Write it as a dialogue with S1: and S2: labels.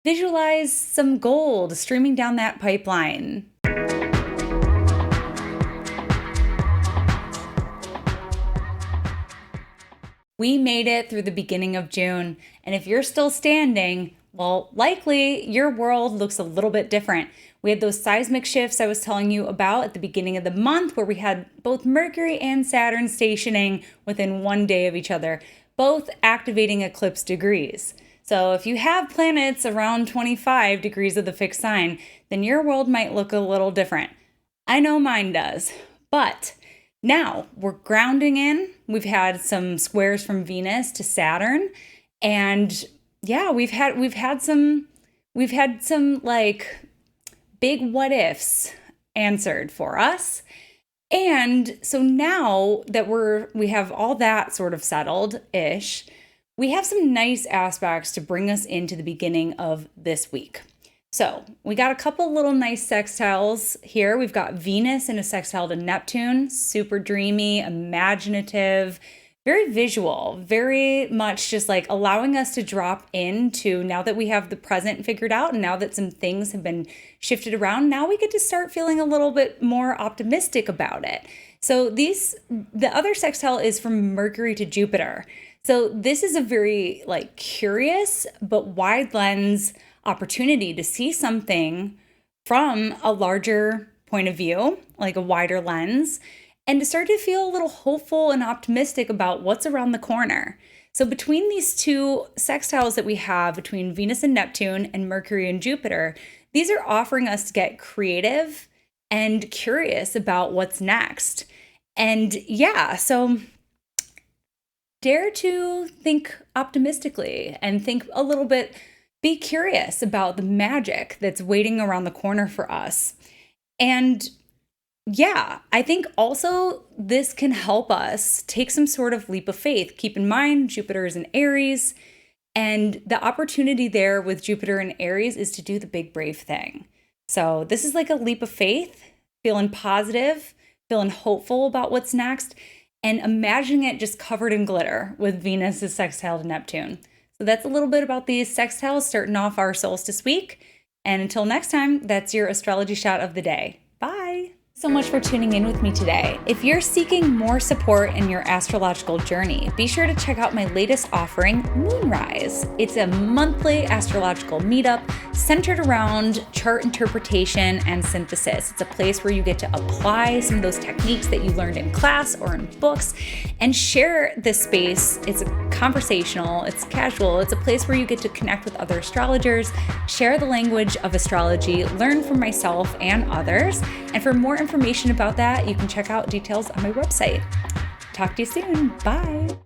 S1: visualize some gold streaming down that pipeline. We made it through the beginning of June, and if you're still standing, well, likely your world looks a little bit different. We had those seismic shifts I was telling you about at the beginning of the month where we had both Mercury and Saturn stationing within 1 day of each other, both activating eclipse degrees. So if you have planets around 25 degrees of the fixed sign, then your world might look a little different. I know mine does, but now we're grounding in. We've had some squares from Venus to Saturn, and yeah, we've had some like big what ifs answered for us. And so now that we have all that sort of settled-ish, we have some nice aspects to bring us into the beginning of this week. So we got a couple little nice sextiles here. We've got Venus in a sextile to Neptune, super dreamy, imaginative, very visual, very much just like allowing us to drop into, now that we have the present figured out and now that some things have been shifted around, now we get to start feeling a little bit more optimistic about it. So the other sextile is from Mercury to Jupiter. So this is a very like curious but wide lens opportunity to see something from a larger point of view, like a wider lens, and to start to feel a little hopeful and optimistic about what's around the corner. So between these two sextiles that we have between Venus and Neptune and Mercury and Jupiter, these are offering us to get creative and curious about what's next. And yeah, so dare to think optimistically and think a little bit, be curious about the magic that's waiting around the corner for us. And yeah, I think also this can help us take some sort of leap of faith. Keep in mind, Jupiter is in Aries, and the opportunity there with Jupiter in Aries is to do the big brave thing. So this is like a leap of faith, feeling positive, feeling hopeful about what's next, and imagining it just covered in glitter with Venus' sextile to Neptune. So that's a little bit about these sextiles starting off our solstice week. And until next time, that's your astrology shot of the day. Bye. So much for tuning in with me today. If you're seeking more support in your astrological journey, be sure to check out my latest offering, Moonrise. It's a monthly astrological meetup centered around chart interpretation and synthesis. It's a place where you get to apply some of those techniques that you learned in class or in books and share this space. It's conversational, it's casual, it's a place where you get to connect with other astrologers, share the language of astrology, learn from myself and others. And for more information about that, you can check out details on my website. Talk to you soon. Bye.